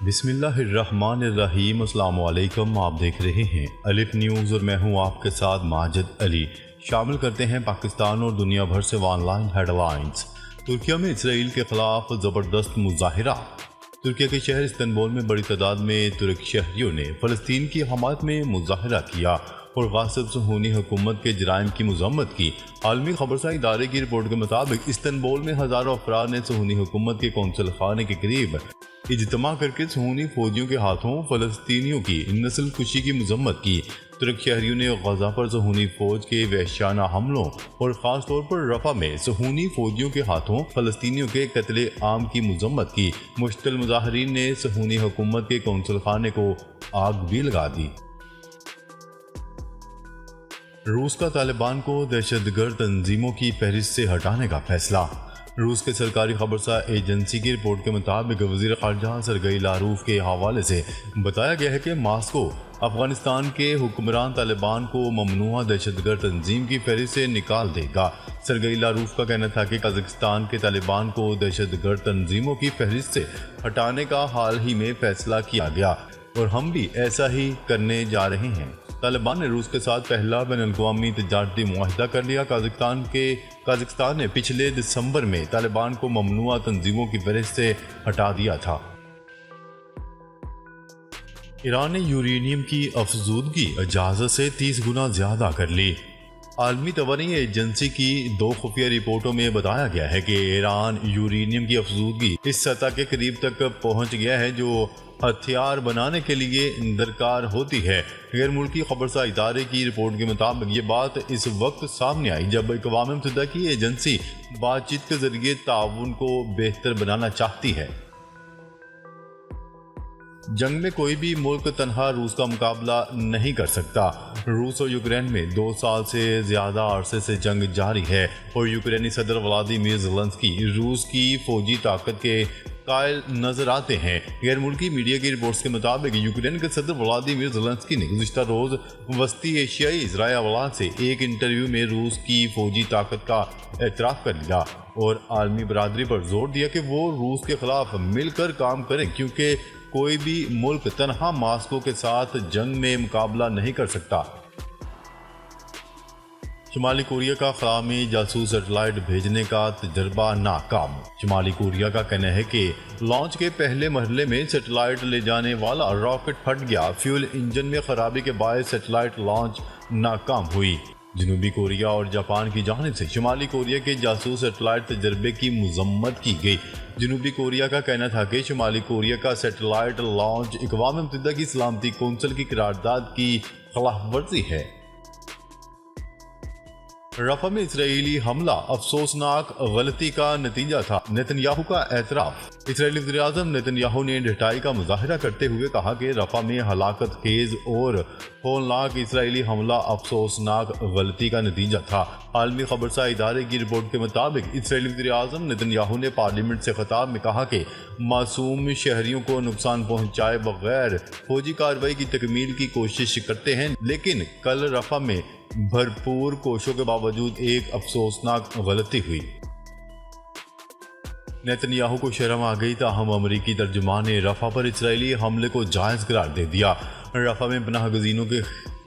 बिस्मिल्लाहिर्रहमानिर्रहीम। अस्सलाम वालेकुम। आप देख रहे हैं अलिफ न्यूज़ और मैं हूं आपके साथ माजिद अली। शामिल करते हैं पाकिस्तान और दुनिया भर से ऑनलाइन हेडलाइंस। तुर्किया में इसराइल के खिलाफ ज़बरदस्त मुजाहिरा। तुर्किया के शहर इस्तांबुल में बड़ी तादाद में तुर्क शहरियों ने फ़लस्तीन की हमायत में मुजाहिरा किया और गासिब सुहूनी हुकूमत के जराइम की मज़म्मत की। आलमी खबरसां इदारे की रिपोर्ट के मुताबिक इस्तांबुल में हज़ारों अफराद ने सुहूनी हुकूमत के कौंसल खाने के करीब इज्तिमा करके सुहूनी फौजियों के हाथों फ़लस्तीनियों की नस्ल कुशी की मज़म्मत की। तुर्क शहरियों ने गजा पर सुहूनी फौज के वहशाना हमलों और ख़ास तौर पर रफ़ा में सुहूनी फौजियों के हाथों फ़लस्तीनियों के कत्ले आम की मज़म्मत की। मुश्तल मुजाहिरीन ने सुहूनी हुकूमत के कौंसल खाने को आग भी लगा दी। रूस का तालिबान को दहशतगर्द तंजीमों की फहरिस्त से हटाने का फैसला। रूस के सरकारी खबरसा एजेंसी की रिपोर्ट के मुताबिक वज़ीर ख़ारजा सरगई लारूफ के हवाले से बताया गया है कि मास्को अफगानिस्तान के हुक्मरान तालिबान को ममनुआ दहशतगर्द तंजीम की फहरिस्त से निकाल देगा। सरगई लारूफ का कहना था कि कजाकिस्तान के तालिबान को दहशतगर्द तंजीमों की फहरिस्त से हटाने का हाल ही में फैसला किया गया और हम भी ऐसा ही करने जा रहे हैं। तालिबान ने रूस के साथ पहला बैनुल-अक़वामी तिजारती मुआहिदा कर लिया। कजाकिस्तान ने पिछले दिसंबर में तालिबान को ममनुआ तंजीमों की फहरिस्त से हटा दिया था। ईरान ने यूरेनियम की अफजूदगी इजाज़त से 30 गुना ज़्यादा कर ली। आलमी तवानी एजेंसी की 2 खुफिया रिपोर्टों में बताया गया है कि ईरान यूरेनियम की अफजूदगी इस सतह के करीब तक पहुंच गया है जो हथियार बनाने के लिए दरकार होती है। गैर मुल्की खबरसा इदारे की रिपोर्ट के मुताबिक ये बात इस वक्त सामने आई जब अक़वाम मुत्तहिदा की एजेंसी बातचीत के जरिए ताउन को बेहतर बनाना चाहती है। जंग में कोई भी मुल्क तनहा रूस का मुकाबला नहीं कर सकता। रूस और यूक्रेन में 2 साल से ज्यादा अरसे से जंग जारी है और यूक्रेनी सदर व्लादिमीर ज़ेलेंस्की रूस की फौजी ताकत के कायल नजर आते हैं। गैर मुल्की मीडिया की रिपोर्ट्स के मुताबिक यूक्रेन के सदर व्लादिमीर ज़ेलेंस्की ने गुज़िश्ता रोज वस्ती एशियाई इजराइल अवलाद से एक इंटरव्यू में रूस की फौजी ताकत का एतराफ़ कर लिया और आलमी बरादरी पर जोर दिया कि वो रूस के खिलाफ मिलकर काम करें क्योंकि कोई भी मुल्क तनहा मास्को के साथ जंग में मुकाबला नहीं कर सकता। शुमाली कोरिया का खला में जासूस सेटेलाइट भेजने का तजर्बा नाकाम। शुमाली कोरिया का कहना है कि लॉन्च के पहले मरहले में सेटेलाइट ले जाने वाला रॉकेट फट गया। फ्यूल इंजन में खराबी के बायस सेटेलाइट लॉन्च नाकाम हुई। जनूबी कोरिया और जापान की जानिब से शुमाली कोरिया के जासूस सेटेलाइट तजर्बे की मजम्मत की गई। जनूबी कोरिया का कहना था कि शुमाली कोरिया का सेटेलाइट लॉन्च अक़वाम मुत्तहिदा की सलामती कौंसिल की करारदाद की खिलाफ वर्जी है। रफ़ा में इसराइली हमला अफसोसनाक गलती का नतीजा था, नेतन्याहू का एतराफ़। इसराइली वज़ीर-ए-आज़म नेतन्याहू ने ढिठाई का मुज़ाहिरा करते हुए कहा कि रफ़ा में हलाकत खेज और होलनाक इसराइली हमला अफसोसनाक गलती का नतीजा था। आलमी खबरसा इदारे की रिपोर्ट के मुताबिक इसराइली वज़ीर-ए-आज़म नेतन्याहू ने पार्लियामेंट से खिताब में कहा कि मासूम शहरियों को नुकसान पहुँचाए बगैर फौजी कार्रवाई की तकमील की कोशिश करते हैं, लेकिन कल रफ़ा में भरपूर कोशिशों के बावजूद एक अफसोसनाक गलती हुई। नेतन्याहू को शर्म आ गई, ताहम अमरीकी तर्जुमान ने रफ़ा पर इसराइली हमले को जायज़ करार दे दिया। रफ़ा में पनाह गज़ीनों के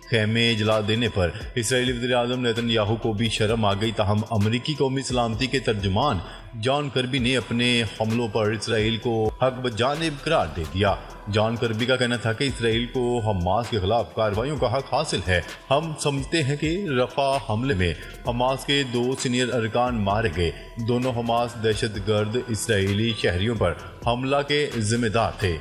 खेमे जला देने पर इसराइली वज़ीर-ए-आज़म नेतन्याहू को भी शर्म आ गई, ताहम अमरीकी कौमी सलामती के तर्जुमान जॉन कर्बी ने अपने हमलों पर इसराइल को हक बजानिब करार दे दिया। जॉन कर्बी का कहना था कि इसराइल को हमास के खिलाफ कार्रवाइयों का हक हासिल है। हम समझते हैं कि रफ़ा हमले में हमास के 2 सीनियर अरकान मारे गए। दोनों हमास दहशतगर्द इसराइली शहरियों पर हमला के जिम्मेदार थे।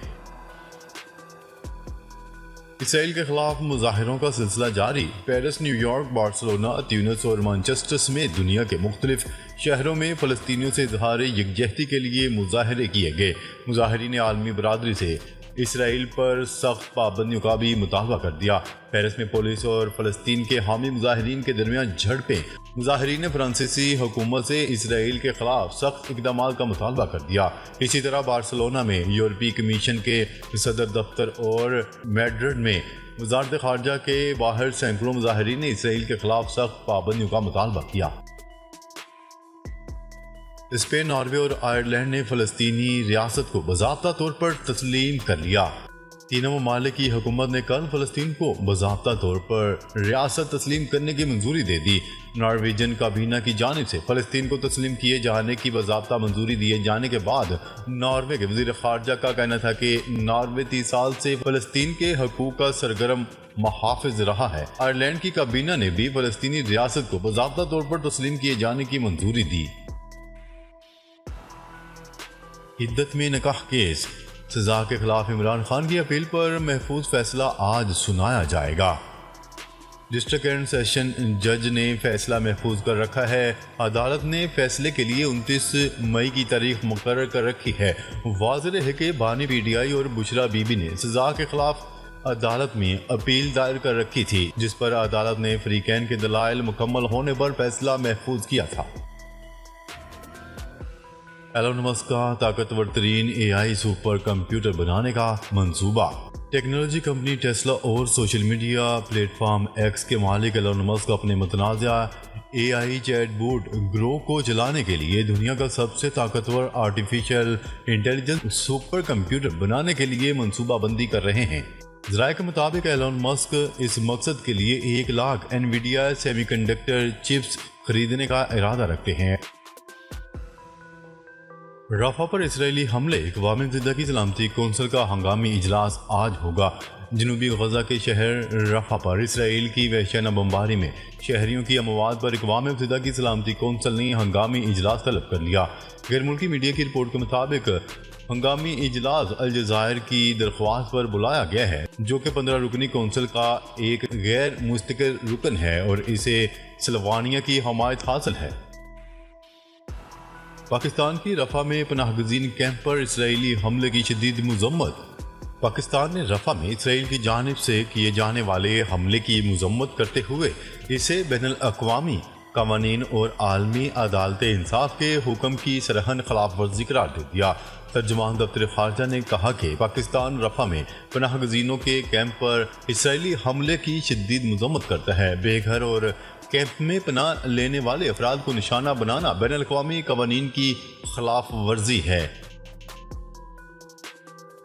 इसराइल के खिलाफ मुजाहिरों का सिलसिला जारी। पेरिस, न्यूयॉर्क, बार्सिलोना, ट्यूनिस और मैनचेस्टर समेत दुनिया के मुख्तलिफ शहरों में फ़लस्तीनियों से इज़हार यकजहती के लिए मुजाहरे किए गए। मुजाहिरीन ने आलमी बरादरी से इसराइल पर सख्त पाबंदियों का भी मुतालबा कर दिया। पेरिस में पुलिस और फ़लस्तीन के हामी मुजाहिरीन के दरमियान झड़पें। मुजाहिरीन ने फ्रांसीसी हुकूमत से इसराइल के खिलाफ सख्त इक़दाम का मुतालबा कर दिया। इसी तरह बार्सिलोना में यूरोपीय कमीशन के सदर दफ्तर और मैड्रिड में वज़ारत ख़ारजा के बाहर सैकड़ों मुजाहिरीन ने इसराइल के खिलाफ सख्त पाबंदियों का मुतालबा किया। स्पेन, नॉर्वे और आयरलैंड ने फ़लस्तीनी रियासत को बाज़ाब्ता तौर पर तस्लीम कर लिया। तीनों ममालिक की हुकूमत ने कल फ़लस्तीन को बाज़ाब्ता तौर पर रियासत तस्लीम करने की मंजूरी दे दी। नॉर्वेजियन काबीना की जानिब से फ़लस्तीन को तस्लीम किए जाने की बाज़ाब्ता मंजूरी दिए जाने के बाद नॉर्वे के वज़ीर ख़ारजा का कहना था कि नॉर्वे 30 साल से फ़लस्तीन के हकूक़ का सरगर्म मुहाफ़िज़ रहा है। आयरलैंड की काबीना ने भी फ़लस्तीनी रियासत को बाज़ाब्ता तौर पर तस्लीम किए जाने की मंजूरी दी। इद्दत में निकाह केस, सजा के खिलाफ इमरान खान की अपील पर महफूज फैसला आज सुनाया जाएगा। डिस्ट्रिक्ट एंड सेशन जज ने फैसला महफूज कर रखा है। अदालत ने फैसले के लिए 29 मई की तारीख मुकर्रर कर रखी है। वाज़ेह है कि बानी PTI और बुशरा बीबी ने सजा के खिलाफ अदालत में अपील दायर कर रखी थी, जिस पर अदालत ने फरीकैन के दलाइल मुकम्मल होने पर फैसला महफूज किया था। एलन मस्क का ताकतवर तरीन AI सुपर कंप्यूटर बनाने का मंसूबा। टेक्नोलॉजी कंपनी टेस्ला और सोशल मीडिया प्लेटफॉर्म X के मालिक एलन मस्क अपने मुतनाज़ा AI चैटबॉट ग्रो को चलाने के लिए दुनिया का सबसे ताकतवर आर्टिफिशियल इंटेलिजेंस सुपर कंप्यूटर बनाने के लिए मंसूबाबंदी कर रहे हैं। ज़राए के मुताबिक एलन मस्क इस मकसद के लिए 1 लाख NVIDIA सेमीकंडक्टर चिप्स खरीदने का इरादा रखते हैं। रफ़ा पर इसराइली हमले, अक़वाम मुत्तहिदा की सलामती कौंसिल का हंगामी इजलास आज होगा। जनूबी गजा के शहर रफ़ा पर इसराइल की वहशियाना बमबारी में शहरियों की अमवात पर अक़वाम मुत्तहिदा की सलामती कौंसिल ने हंगामी इजलास तलब कर लिया। गैर मुल्की मीडिया की रिपोर्ट के मुताबिक हंगामी इजलास अलजायर की दरख्वास्त पर बुलाया गया है, जो कि 15 रुकनी कौंसिल का एक गैर मुस्तकिल रुकन है और इसे सलवानिया की हमायत हासिल है। पाकिस्तान की रफ़ा में पनाहगज़ीन कैंप पर इसराइली हमले की शदीद मज़म्मत। पाकिस्तान ने रफ़ा में इसराइल की जानिब से किए जाने वाले हमले की मज़म्मत करते हुए इसे बैनुल-अक़वामी क़वानीन और आलमी अदालत इंसाफ के हुक्म की सरहन खिलाफ वर्जी करार दे दिया। तर्जुमान दफ्तर ख़ारजा ने कहा कि पाकिस्तान रफ़ा में पनाहगज़ीनों के कैंप पर इसराइली हमले की शदीद मज़म्मत करता है। बेघर और कैंप में पनाह लेने वाले अफराद को निशाना बनाना बैनुल-अक़वामी क़वानीन की खिलाफ वर्जी है।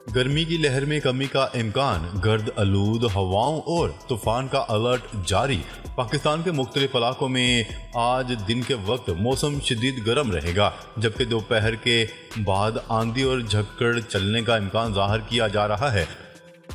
गर्मी की लहर में कमी का इम्कान, गर्द आलूद हवाओं और तूफान का अलर्ट जारी। पाकिस्तान के मुख्तलिफ इलाकों में आज दिन के वक्त मौसम शदीद गर्म रहेगा, जबकि दोपहर के बाद आंधी और झक्कड़ चलने का इम्कान जाहिर किया जा रहा है।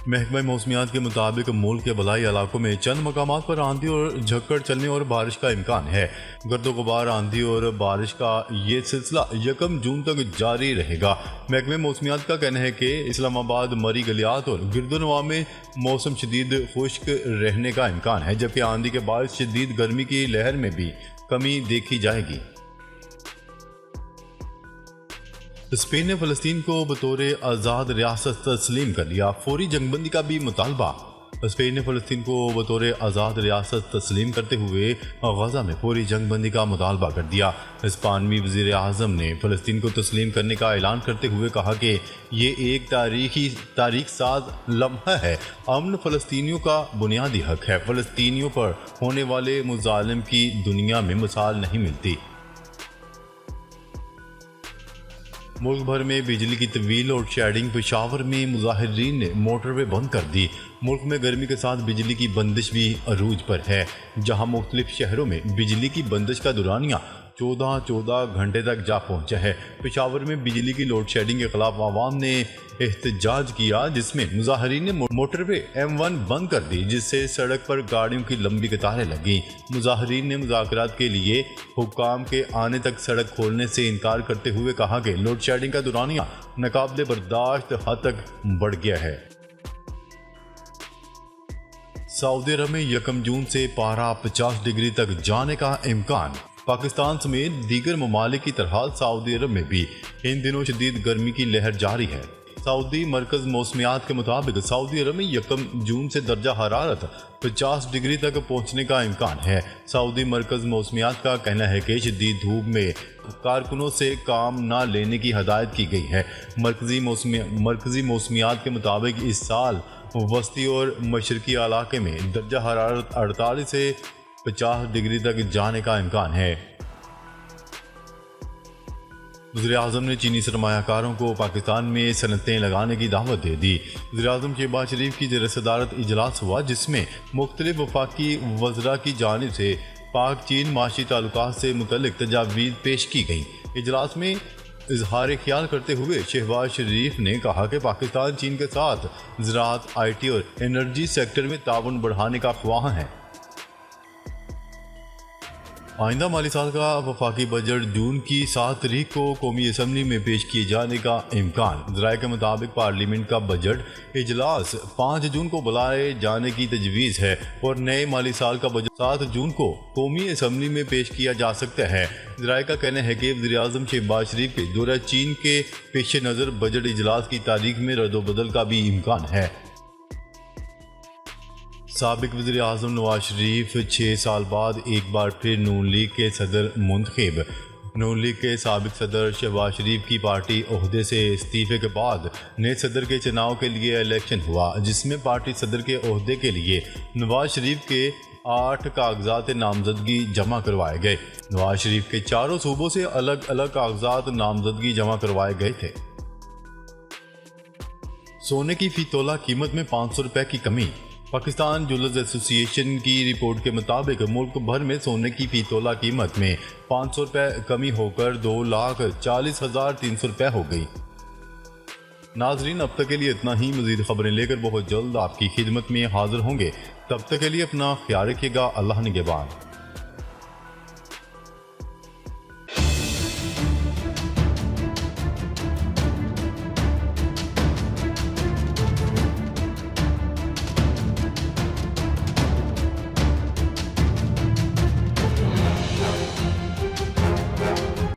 महकमा मौसमियात के मुताबिक मुल्क के बलाई इलाकों में चंद मकामात पर आंधी और झक्कड़ चलने और बारिश का इम्कान है। गर्दो गुबार आंधी और बारिश का ये सिलसिला 1 जून तक जारी रहेगा। महकमा मौसमियात का कहना है कि इस्लामाबाद, मरी, गलियात और गिरदोनवा में मौसम शदीद खुश्क रहने का इम्कान है, जबकि आंधी के बाद शदीद गर्मी की लहर में भी कमी देखी जाएगी। स्पेन ने फ़लस्तीन को बतौर आज़ाद रियासत तस्लीम कर लिया। फौरी जंगबंदी का भी मुतालबा। स्पेन ने फ़लस्तीन को बतौर आज़ाद रियासत तस्लीम करते हुए गजा में फौरी जंगबंदी का मुतालबा कर दिया। स्पेनी वज़ीर आज़म ने फ़लस्तीन को तस्लीम करने का ऐलान करते हुए कहा कि ये एक तारीख साज लम्हा है। अमन फ़लस्तीनियों का बुनियादी हक है। फ़लस्तीनियों पर होने वाले मुज़ालिम की दुनिया में मिसाल नहीं मिलती। मुल्क भर में बिजली की तवील और शेडिंग। पेशावर में मुजाहिरीन ने मोटरवे बंद कर दी। मुल्क में गर्मी के साथ बिजली की बंदिश भी अरूज पर है, जहां मुख्तलिफ शहरों में बिजली की बंदिश का दुरानिया 14 घंटे तक जा पहुंचा है। पेशावर में बिजली की लोड शेडिंग के खिलाफ आवाम ने एहतजाज किया, जिसमें मुजाहिरीन ने मोटरवे M1 बंद कर दी, जिससे सड़क पर गाड़ियों की लंबी कतारें लगी। मुजाहिरीन ने मुज़ाकरात के लिए हुक्काम के आने तक सड़क खोलने से इनकार करते हुए कहा कि लोड शेडिंग का दुरानिया नाकाबिले बर्दाश्त हद तक बढ़ गया है। सऊदी अरब में 1 जून से पारा 50 डिग्री तक जाने का इम्कान। पाकिस्तान समेत दीगर ममालिक की तरह सऊदी अरब में भी इन दिनों शदीद गर्मी की लहर जारी है। सऊदी मरकज़ मौसमियात के मुताबिक सऊदी अरब में 1 जून से दर्जा हरारत 50 डिग्री तक पहुंचने का इम्कान है। सऊदी मरकज़ मौसमियात का कहना है कि शदीद धूप में कारकुनों से काम न लेने की हदायत की गई है। मरकज़ी मौसमियात के मुताबिक इस साल वस्ती और मशरकी इलाके में दर्जा हरारत 48 से 50 डिग्री तक जाने का इम्कान है। वज़ीर-ए-आज़म ने चीनी सरमायाकारों को पाकिस्तान में सनतें लगाने की दावत दे दी। वज़ीर-ए-आज़म शहबाज शरीफ की ज़ेर सदारत इजलास हुआ, जिसमें मुख्तलिफ वफाकी वज़रा की जानिब से पाक चीन माशी ताल्लुकात से मुतल्लिक तजावीज़ पेश की गई। इजलास में इजहार ख्याल करते हुए शहबाज शरीफ ने कहा कि पाकिस्तान चीन के साथ ज़राअत, IT और एनर्जी सेक्टर में ताउन बढ़ाने का ख्वाह है। आइंदा माली साल का वफाकी बजट जून की 7 तारीख को कौमी असम्बली में पेश किए जाने का इम्कान। ज़राए के मुताबिक पार्लियामेंट का बजट इजलास 5 जून को बुलाए जाने की तजवीज़ है और नए माली साल का बजट 7 जून को कौमी असम्बली में पेश किया जा सकता है। ज़राए का कहना है कि वज़ीर-ए-आज़म शहबाज शरीफ के दौरा चीन के पेश नज़र बजट इजलास की तारीख में रद्दोबदल का भी इम्कान है। साबिक वज़ीर-ए-आज़म नवाज शरीफ 6 साल बाद एक बार फिर नून लीग के सदर मुंतखब। नून लीग के साबिक सदर शहबाज शरीफ की पार्टी ओहदे से इस्तीफे के बाद नए सदर के चुनाव के लिए इलेक्शन हुआ, जिसमें पार्टी सदर के ओहदे के लिए नवाज शरीफ के 8 कागजात नामजदगी जमा करवाए गए। नवाज शरीफ के 4 सूबों से अलग अलग कागजात नामजदगी जमा करवाए गए थे। सोने की फी तोला कीमत में 500 रुपये की कमी। पाकिस्तान ज्वेलर्स एसोसिएशन की रिपोर्ट के मुताबिक मुल्क भर में सोने की फी तोला कीमत में 500 रुपये कमी होकर 2,40,300 रुपये हो गई। नाजरीन, अब तक के लिए इतना ही। मज़ीद खबरें लेकर बहुत जल्द आपकी खिदमत में हाजिर होंगे। तब तक के लिए अपना ख्याल रखिएगा। अल्लाह निगहबान।